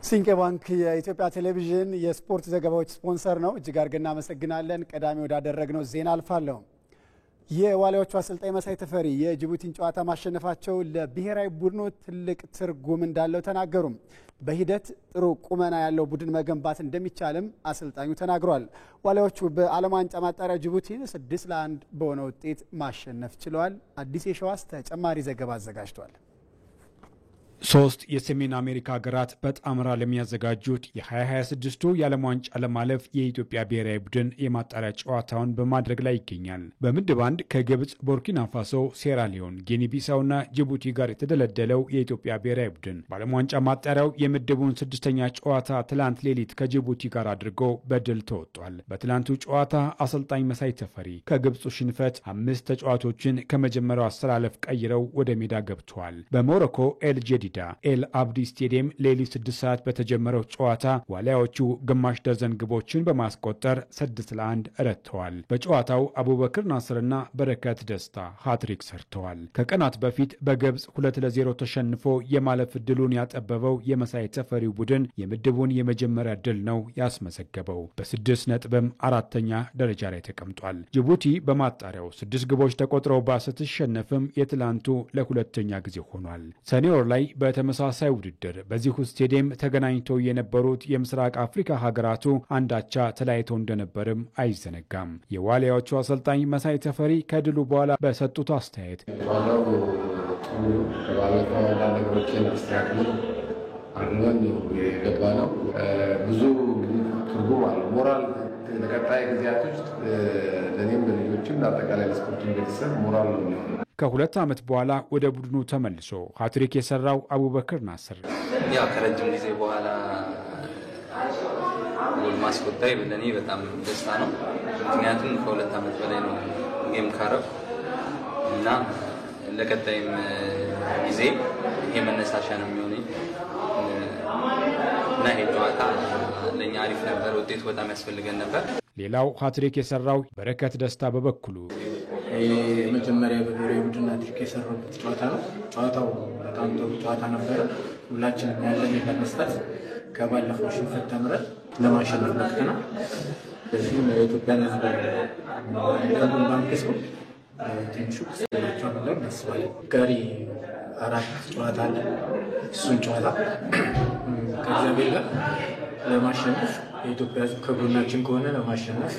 ሲንቄ ባንክ የኢትዮጵያ ቴሌቪዥን የስፖርት ዘገባዎች ስፖንሰር ነው። እጅግ አድርገን እናመሰግናለን። ቀዳሚ ወዳደረግነው ዜና አልፋለሁ። የዋሊያዎቹ አሰልጣኝ መሳይ ተፈሪ የጅቡቲን ጨዋታ ማሸነፋቸው ለብሔራዊ ቡድኑ ትልቅ ትርጉም እንዳለው ተናገሩ። በሂደት ጥሩ ቁመና ያለው ቡድን መገንባት እንደሚቻልም አሰልጣኙ ተናግሯል። ዋሊያዎቹ በዓለም ዋንጫ ማጣሪያ ጅቡቲን 6-1 በሆነ ውጤት ማሸነፍ ችለዋል። አዲስ የሸዋስ ተጨማሪ ዘገባ አዘጋጅቷል። ሶስት የሰሜን አሜሪካ ሀገራት በጣምራ ለሚያዘጋጁት የ2026ቱ የዓለም ዋንጫ ለማለፍ የኢትዮጵያ ብሔራዊ ቡድን የማጣሪያ ጨዋታውን በማድረግ ላይ ይገኛል። በምድብ አንድ ከግብፅ፣ ቦርኪና ፋሶ፣ ሴራሊዮን፣ ጊኒቢሳውና ጅቡቲ ጋር የተደለደለው የኢትዮጵያ ብሔራዊ ቡድን በዓለም ዋንጫ ማጣሪያው የምድቡን ስድስተኛ ጨዋታ ትላንት ሌሊት ከጅቡቲ ጋር አድርጎ በድል ተወጧል። በትላንቱ ጨዋታ አሰልጣኝ መሳይ ተፈሪ ከግብፁ ሽንፈት 5 ተጫዋቾችን ከመጀመሪያው አሰላለፍ ቀይረው ወደ ሜዳ ገብተዋል። በሞሮኮ ኤልጄዲ ኤል አብዲ ስቴዲየም ሌሊት 6 ሰዓት በተጀመረው ጨዋታ ዋሊያዎቹ ግማሽ ደርዘን ግቦችን በማስቆጠር 6-1 ረትተዋል። በጨዋታው አቡበክር ናስርና በረከት ደስታ ሃትሪክ ሰርተዋል። ከቀናት በፊት በግብፅ 2-0 ተሸንፎ የማለፍ ድሉን ያጠበበው የመሳይ ተፈሪው ቡድን የምድቡን የመጀመሪያ ድል ነው ያስመዘገበው። በ6 ነጥብም አራተኛ ደረጃ ላይ ተቀምጧል። ጅቡቲ በማጣሪያው 6 ግቦች ተቆጥረውባት ስትሸነፍም የትላንቱ ለሁለተኛ ጊዜ ሆኗል። ሰኔ ወር ላይ በተመሳሳይ ውድድር በዚሁ ስቴዲየም ተገናኝተው የነበሩት የምስራቅ አፍሪካ ሀገራቱ አንዳቻ ተለያይተው እንደነበርም አይዘነጋም። የዋሊያዎቹ አሰልጣኝ መሳይ ተፈሪ ከድሉ በኋላ በሰጡት አስተያየት ብዙ ትርጉም አለው። ሞራል ለቀጣይ ጊዜያቶች ለእኔም ለልጆችም ለአጠቃላይ ለስፖርቱ ቤተሰብ ሞራል ነው የሚሆነው። ከ2 ዓመት በኋላ ወደ ቡድኑ ተመልሶ ሃትሪክ የሰራው አቡበክር ናስር ያው ከረጅም ጊዜ በኋላ ጎል ማስቆጠር ለኔ በጣም ደስታ ነው። ምክንያቱም ከ2 ዓመት በላይ ነው ጌም ካረብ እና ለቀጣይም ጊዜ ይሄ መነሳሻ ነው የሚሆነኝ እና ይሄ ጨዋታ ለኛ አሪፍ ነበር። ውጤቱ በጣም ያስፈልገን ነበር። ሌላው ሃትሪክ የሰራው በረከት ደስታ በበኩሉ የመጀመሪያ በብሔራዊ ቡድን አድርጌ የሰራሁበት ጨዋታ ነው። ጨዋታው በጣም ጥሩ ጨዋታ ነበረ። ሁላችንም ያለን ለመስጠት ከባለፈው ሽንፈት ተምረን ለማሸነፍ መጥተናል። በዚህም የኢትዮጵያን ሕዝብ ባንክ ሰው ትንሹ ስላቸው ነገር መስዋዕት ቀሪ 4 ጨዋታ አለ። እሱን ጨዋታ ከእግዚአብሔር ጋር ለማሸነፍ የኢትዮጵያ ሕዝብ ከጎናችን ከሆነ ለማሸነፍ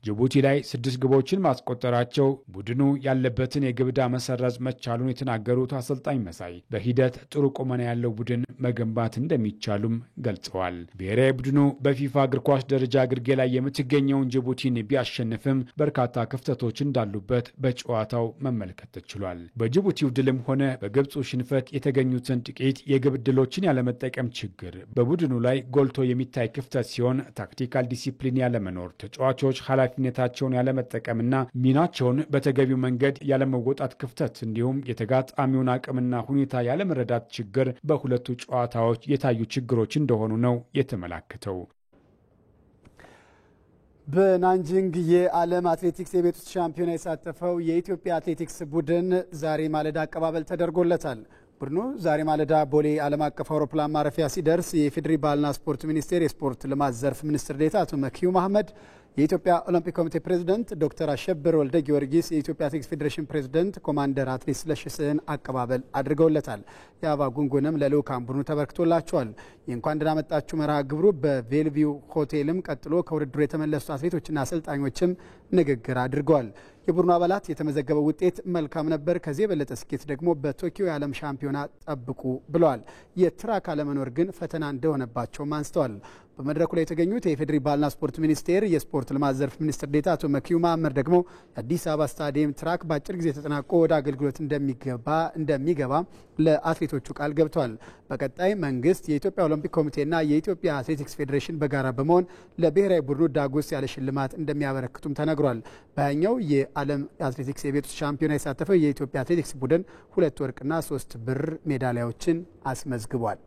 ጅቡቲ ላይ 6 ግቦችን ማስቆጠራቸው ቡድኑ ያለበትን የግብዳ መሰረዝ መቻሉን የተናገሩት አሰልጣኝ መሳይ በሂደት ጥሩ ቁመና ያለው ቡድን መገንባት እንደሚቻሉም ገልጸዋል። ብሔራዊ ቡድኑ በፊፋ እግር ኳስ ደረጃ ግርጌ ላይ የምትገኘውን ጅቡቲን ቢያሸንፍም በርካታ ክፍተቶች እንዳሉበት በጨዋታው መመልከት ተችሏል። በጅቡቲው ድልም ሆነ በግብፁ ሽንፈት የተገኙትን ጥቂት የግብ ድሎችን ያለመጠቀም ችግር በቡድኑ ላይ ጎልቶ የሚታይ ክፍተት ሲሆን ታክቲካል ዲሲፕሊን ያለመኖር ተጫዋቾች ኃላፊነታቸውን ያለመጠቀምና ሚናቸውን በተገቢው መንገድ ያለመወጣት ክፍተት እንዲሁም የተጋጣሚውን አቅምና ሁኔታ ያለመረዳት ችግር በሁለቱ ጨዋታዎች የታዩ ችግሮች እንደሆኑ ነው የተመላከተው። በናንጂንግ የዓለም አትሌቲክስ የቤት ውስጥ ሻምፒዮና የተሳተፈው የኢትዮጵያ አትሌቲክስ ቡድን ዛሬ ማለዳ አቀባበል ተደርጎለታል። ቡድኑ ዛሬ ማለዳ ቦሌ ዓለም አቀፍ አውሮፕላን ማረፊያ ሲደርስ የፌዴሪ ባህልና ስፖርት ሚኒስቴር የስፖርት ልማት ዘርፍ ሚኒስትር ዴኤታ አቶ መኪዩ መሐመድ፣ የኢትዮጵያ ኦሎምፒክ ኮሚቴ ፕሬዝዳንት ዶክተር አሸብር ወልደ ጊዮርጊስ፣ የኢትዮጵያ አትሌቲክስ ፌዴሬሽን ፕሬዝዳንት ኮማንደር አትሌት ስለሺ ስህን አቀባበል አድርገውለታል። የአበባ ጉንጉንም ለልዑካን ቡድኑ ተበርክቶላቸዋል። የእንኳን ደህና መጣችሁ መርሃ ግብሩ በቬልቪው ሆቴልም ቀጥሎ ከውድድሩ የተመለሱት አትሌቶችና አሰልጣኞችም ንግግር አድርገዋል። የቡድኑ አባላት የተመዘገበው ውጤት መልካም ነበር፣ ከዚህ የበለጠ ስኬት ደግሞ በቶኪዮ የዓለም ሻምፒዮና ጠብቁ ብለዋል። የትራክ አለመኖር ግን ፈተና እንደሆነባቸውም አንስተዋል። በመድረኩ ላይ የተገኙት የኢፌዴሪ ባህልና ስፖርት ሚኒስቴር የስፖርት ልማት ዘርፍ ሚኒስትር ዴኤታ አቶ መኪዩ መሐመድ ደግሞ የአዲስ አበባ ስታዲየም ትራክ በአጭር ጊዜ ተጠናቆ ወደ አገልግሎት እንደሚገባ ለአትሌቶቹ ቃል ገብተዋል። በቀጣይ መንግስት፣ የኢትዮጵያ ኦሎምፒክ ኮሚቴና የኢትዮጵያ አትሌቲክስ ፌዴሬሽን በጋራ በመሆን ለብሔራዊ ቡድኑ ዳጎስ ያለ ሽልማት እንደሚያበረክቱም ተነግሯል። በያኛው የዓለም አትሌቲክስ የቤት ውስጥ ሻምፒዮና የተሳተፈው የኢትዮጵያ አትሌቲክስ ቡድን 2 ወርቅና 3 ብር ሜዳሊያዎችን አስመዝግቧል።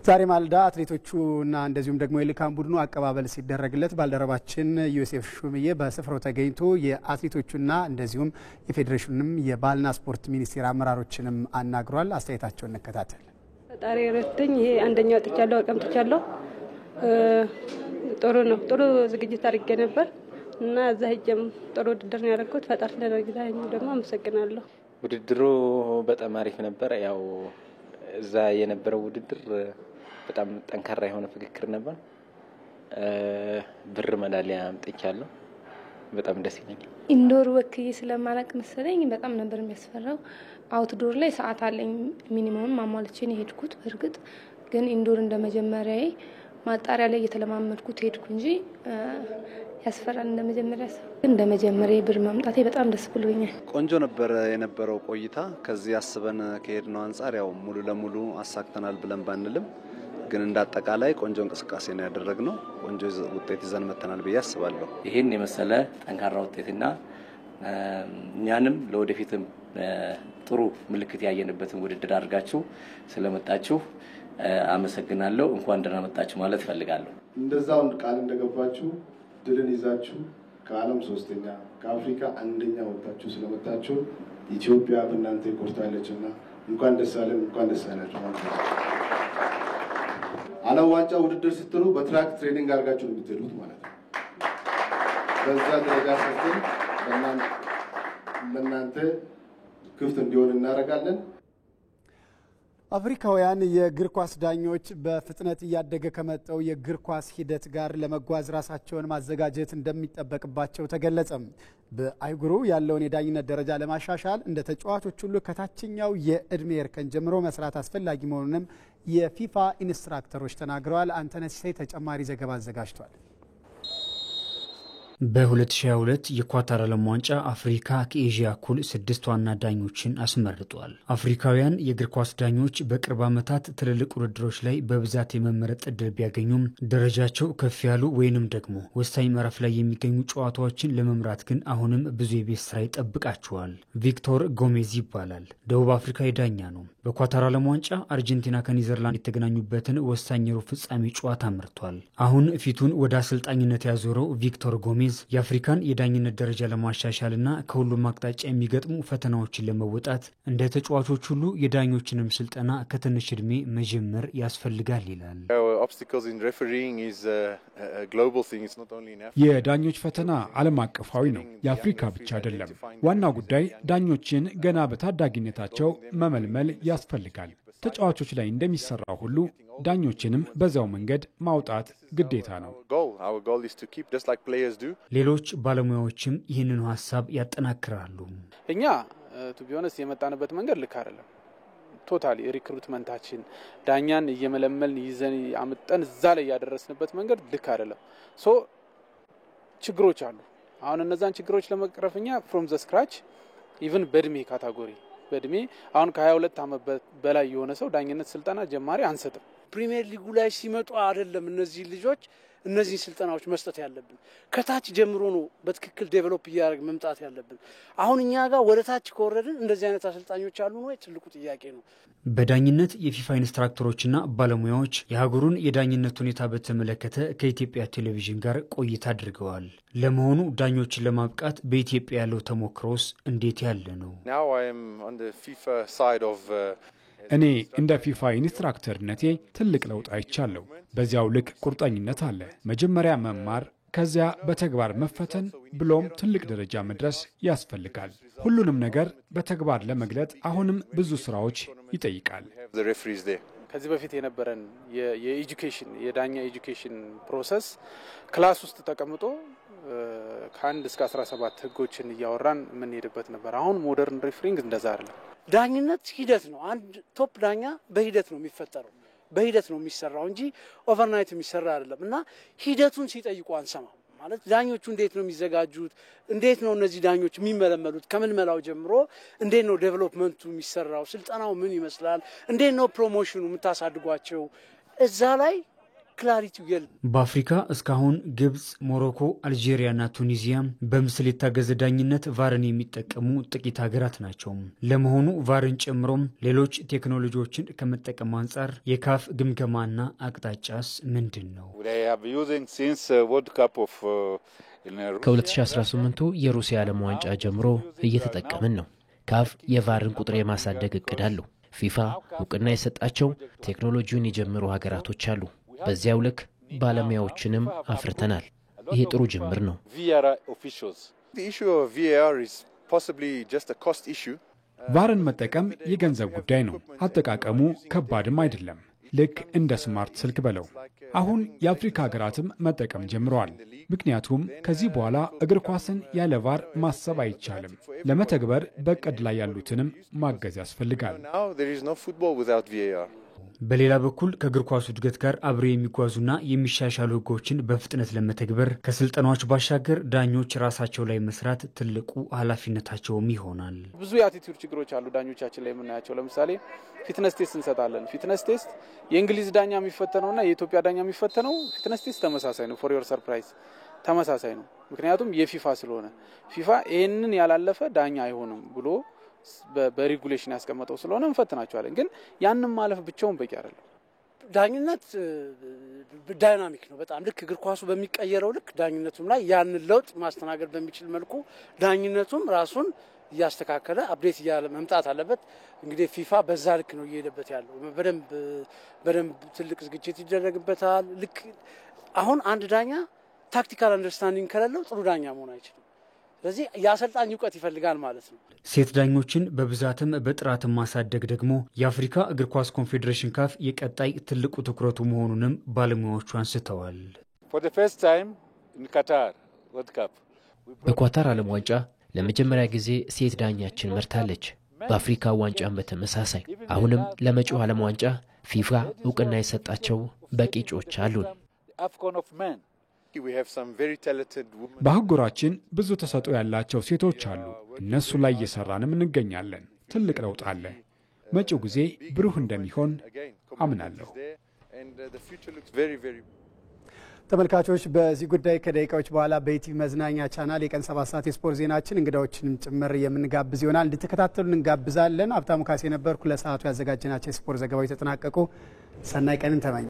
ዛሬ ማለዳ አትሌቶቹና እንደዚሁም ደግሞ የልኡካን ቡድኑ አቀባበል ሲደረግለት ባልደረባችን ዮሴፍ ሹምዬ በስፍራው ተገኝቶ የአትሌቶቹና እንደዚሁም የፌዴሬሽኑንም የባህልና ስፖርት ሚኒስቴር አመራሮችንም አናግሯል። አስተያየታቸውን እንከታተል። ፈጣሪ ረድቶኝ ይሄ አንደኛው ወጥቻለሁ አቀምጥቻለሁ። ጥሩ ነው። ጥሩ ዝግጅት አድርጌ ነበር እና እዛ ሄጀም ጥሩ ውድድር ነው ያደረኩት። ፈጣሪ ለረዳኝ ደግሞ አመሰግናለሁ። ውድድሩ በጣም አሪፍ ነበር። ያው እዛ የነበረው ውድድር በጣም ጠንካራ የሆነ ፍክክር ነበር። ብር ሜዳሊያ አምጥቻለሁ። በጣም ደስ ይለኛል። ኢንዶር ወክዬ ስለማላቅ መሰለኝ በጣም ነበር የሚያስፈራው። አውትዶር ላይ ሰዓት አለኝ ሚኒመም ማሟልቼ ነው ሄድኩት። በርግጥ ግን ኢንዶር እንደመጀመሪያዬ ማጣሪያ ላይ እየተለማመድኩት ሄድኩ እንጂ ያስፈራል። እንደመጀመሪያ ብር ማምጣቴ በጣም ደስ ብሎኛል። ቆንጆ ነበር የነበረው ቆይታ። ከዚህ አስበን ከሄድነው አንፃር ያው ሙሉ ለሙሉ አሳክተናል ብለን ባንልም ግን እንዳጠቃላይ ቆንጆ እንቅስቃሴ ነው ያደረግነው። ቆንጆ ውጤት ይዘን መተናል ብዬ አስባለሁ። ይሄን የመሰለ ጠንካራ ውጤትና እኛንም ለወደፊትም ጥሩ ምልክት ያየንበትን ውድድር አድርጋችሁ ስለመጣችሁ አመሰግናለሁ። እንኳን ደህና መጣችሁ ማለት ፈልጋለሁ። እንደዛው ቃል እንደገባችሁ ድልን ይዛችሁ ከዓለም ሶስተኛ ከአፍሪካ አንደኛ ወጣችሁ ስለመጣችሁ ኢትዮጵያ በእናንተ ኮርታለችና እንኳን ደስ አለን፣ እንኳን ደስ አላችሁ ማለት ነው። ዓለም ዋንጫ ውድድር ስትሉ በትራክ ትሬኒንግ አድርጋችሁ የምትሄዱት ማለት ነው። በዛ ደረጃ ስትል ለእናንተ ክፍት እንዲሆን እናደርጋለን። አፍሪካውያን የእግር ኳስ ዳኞች በፍጥነት እያደገ ከመጣው የእግር ኳስ ሂደት ጋር ለመጓዝ ራሳቸውን ማዘጋጀት እንደሚጠበቅባቸው ተገለጸ። በአህጉሩ ያለውን የዳኝነት ደረጃ ለማሻሻል እንደ ተጫዋቾች ሁሉ ከታችኛው የእድሜ እርከን ጀምሮ መስራት አስፈላጊ መሆኑንም የፊፋ ኢንስትራክተሮች ተናግረዋል። አንተነህ ሲሳይ ተጨማሪ ዘገባ አዘጋጅቷል። በ2022 የኳታር ዓለም ዋንጫ አፍሪካ ከኤዥያ እኩል 6 ዋና ዳኞችን አስመርጧል። አፍሪካውያን የእግር ኳስ ዳኞች በቅርብ ዓመታት ትልልቅ ውድድሮች ላይ በብዛት የመመረጥ እድል ቢያገኙም ደረጃቸው ከፍ ያሉ ወይንም ደግሞ ወሳኝ ምዕራፍ ላይ የሚገኙ ጨዋታዎችን ለመምራት ግን አሁንም ብዙ የቤት ስራ ይጠብቃቸዋል። ቪክቶር ጎሜዝ ይባላል። ደቡብ አፍሪካዊ ዳኛ ነው። በኳታር ዓለም ዋንጫ አርጀንቲና ከኒዘርላንድ የተገናኙበትን ወሳኝ ሩብ ፍጻሜ ጨዋታ መርቷል። አሁን ፊቱን ወደ አሰልጣኝነት ያዞረው ቪክቶር ጎሜዝ የአፍሪካን የዳኝነት ደረጃ ለማሻሻልና ከሁሉም አቅጣጫ የሚገጥሙ ፈተናዎችን ለመወጣት እንደ ተጫዋቾች ሁሉ የዳኞችንም ስልጠና ከትንሽ ዕድሜ መጀመር ያስፈልጋል ይላል። የዳኞች ፈተና ዓለም አቀፋዊ ነው፣ የአፍሪካ ብቻ አይደለም። ዋናው ጉዳይ ዳኞችን ገና በታዳጊነታቸው መመልመል ያስፈልጋል። ተጫዋቾች ላይ እንደሚሰራው ሁሉ ዳኞችንም በዛው መንገድ ማውጣት ግዴታ ነው። ሌሎች ባለሙያዎችም ይህንኑ ሀሳብ ያጠናክራሉ። እኛ ቱቢዮንስ የመጣንበት መንገድ ልክ አይደለም። ቶታሊ ሪክሩትመንታችን ዳኛን እየመለመልን ይዘን አመጣን እዛ ላይ ያደረስንበት መንገድ ልክ አይደለም። ችግሮች አሉ። አሁን እነዛን ችግሮች ለመቅረፍኛ ፍሮም ዘ ስክራች ኢቭን በእድሜ ካታጎሪ በእድሜ አሁን ከ22 ዓመት በላይ የሆነ ሰው ዳኝነት ስልጠና ጀማሪ አንሰጥም። ፕሪሚየር ሊጉ ላይ ሲመጡ አይደለም እነዚህ ልጆች እነዚህ ስልጠናዎች መስጠት ያለብን ከታች ጀምሮ ነው በትክክል ዴቨሎፕ እያደረግ መምጣት ያለብን። አሁን እኛ ጋር ወደ ታች ከወረድን እንደዚህ አይነት አሰልጣኞች አሉ ነው ትልቁ ጥያቄ ነው። በዳኝነት የፊፋ ኢንስትራክተሮችና ባለሙያዎች የሀገሩን የዳኝነት ሁኔታ በተመለከተ ከኢትዮጵያ ቴሌቪዥን ጋር ቆይታ አድርገዋል። ለመሆኑ ዳኞችን ለማብቃት በኢትዮጵያ ያለው ተሞክሮስ እንዴት ያለ ነው? እኔ እንደ ፊፋ ኢንስትራክተርነቴ ትልቅ ለውጥ አይቻለሁ። በዚያው ልክ ቁርጠኝነት አለ። መጀመሪያ መማር፣ ከዚያ በተግባር መፈተን ብሎም ትልቅ ደረጃ መድረስ ያስፈልጋል። ሁሉንም ነገር በተግባር ለመግለጥ አሁንም ብዙ ስራዎች ይጠይቃል። ከዚህ በፊት የነበረን የኤጁኬሽን የዳኛ ኤጁኬሽን ፕሮሰስ ክላስ ውስጥ ተቀምጦ ከ1 እስከ 17 ህጎችን እያወራን የምንሄድበት ነበር። አሁን ሞደርን ሪፍሪንግ እንደዛ አይደለም። ዳኝነት ሂደት ነው። አንድ ቶፕ ዳኛ በሂደት ነው የሚፈጠረው፣ በሂደት ነው የሚሰራው እንጂ ኦቨርናይት የሚሰራ አይደለም። እና ሂደቱን ሲጠይቁ አንሰማም። ማለት ዳኞቹ እንዴት ነው የሚዘጋጁት? እንዴት ነው እነዚህ ዳኞች የሚመለመሉት? ከምልመላው ጀምሮ እንዴት ነው ዴቨሎፕመንቱ የሚሰራው? ስልጠናው ምን ይመስላል? እንዴት ነው ፕሮሞሽኑ የምታሳድጓቸው? እዛ ላይ ክላሪቲው የለም። በአፍሪካ እስካሁን ግብጽ፣ ሞሮኮ፣ አልጄሪያና ቱኒዚያ በምስል የታገዘ ዳኝነት ቫርን የሚጠቀሙ ጥቂት ሀገራት ናቸው። ለመሆኑ ቫርን ጨምሮም ሌሎች ቴክኖሎጂዎችን ከመጠቀም አንጻር የካፍ ግምገማና አቅጣጫስ ምንድን ነው? ከ2018 የሩሲያ ዓለም ዋንጫ ጀምሮ እየተጠቀምን ነው። ካፍ የቫርን ቁጥር የማሳደግ እቅድ አለው። ፊፋ እውቅና የሰጣቸው ቴክኖሎጂውን የጀመሩ ሀገራቶች አሉ። በዚያው ልክ ባለሙያዎችንም አፍርተናል። ይሄ ጥሩ ጅምር ነው። ቫርን መጠቀም የገንዘብ ጉዳይ ነው። አጠቃቀሙ ከባድም አይደለም። ልክ እንደ ስማርት ስልክ በለው። አሁን የአፍሪካ ሀገራትም መጠቀም ጀምረዋል። ምክንያቱም ከዚህ በኋላ እግር ኳስን ያለ ቫር ማሰብ አይቻልም። ለመተግበር በእቅድ ላይ ያሉትንም ማገዝ ያስፈልጋል። በሌላ በኩል ከእግር ኳሱ እድገት ጋር አብረው የሚጓዙና የሚሻሻሉ ሕጎችን በፍጥነት ለመተግበር ከስልጠናዎች ባሻገር ዳኞች ራሳቸው ላይ መስራት ትልቁ ኃላፊነታቸውም ይሆናል። ብዙ የአቲቲዩድ ችግሮች አሉ ዳኞቻችን ላይ የምናያቸው። ለምሳሌ ፊትነስ ቴስት እንሰጣለን። ፊትነስ ቴስት የእንግሊዝ ዳኛ የሚፈተነውና የኢትዮጵያ ዳኛ የሚፈተነው ፊትነስ ቴስት ተመሳሳይ ነው። ፎር ዮር ሰርፕራይዝ ተመሳሳይ ነው። ምክንያቱም የፊፋ ስለሆነ ፊፋ ይህንን ያላለፈ ዳኛ አይሆንም ብሎ በሬጉሌሽን ያስቀመጠው ስለሆነ እንፈትናቸዋለን። ግን ያንን ማለፍ ብቻውን በቂ አይደለም። ዳኝነት ዳይናሚክ ነው በጣም ልክ እግር ኳሱ በሚቀየረው ልክ ዳኝነቱም ላይ ያንን ለውጥ ማስተናገድ በሚችል መልኩ ዳኝነቱም ራሱን እያስተካከለ አፕዴት እያለ መምጣት አለበት። እንግዲህ ፊፋ በዛ ልክ ነው እየሄደበት ያለው። በደንብ ትልቅ ዝግጅት ይደረግበታል። ልክ አሁን አንድ ዳኛ ታክቲካል አንደርስታንዲንግ ከሌለው ጥሩ ዳኛ መሆን አይችልም። ስለዚህ የአሰልጣኝ እውቀት ይፈልጋል ማለት ነው። ሴት ዳኞችን በብዛትም በጥራትም ማሳደግ ደግሞ የአፍሪካ እግር ኳስ ኮንፌዴሬሽን ካፍ የቀጣይ ትልቁ ትኩረቱ መሆኑንም ባለሙያዎቹ አንስተዋል። በኳታር ዓለም ዋንጫ ለመጀመሪያ ጊዜ ሴት ዳኛችን መርታለች። በአፍሪካ ዋንጫም በተመሳሳይ። አሁንም ለመጪው ዓለም ዋንጫ ፊፋ እውቅና የሰጣቸው በቂ እጩዎች አሉን። በአህጉራችን ብዙ ተሰጥኦ ያላቸው ሴቶች አሉ። እነሱ ላይ እየሰራንም እንገኛለን። ትልቅ ለውጥ አለ። መጪው ጊዜ ብሩህ እንደሚሆን አምናለሁ። ተመልካቾች በዚህ ጉዳይ ከደቂቃዎች በኋላ በኢቲቪ መዝናኛ ቻናል የቀን 7 ሰዓት የስፖርት ዜናችን እንግዳዎችንም ጭምር የምንጋብዝ ይሆናል። እንድትከታተሉን እንጋብዛለን። ሀብታሙ ካሴ ነበርኩ። ለሰዓቱ ያዘጋጀናቸው የስፖርት ዘገባዎች ተጠናቀቁ። ሰናይ ቀንን ተመኘ።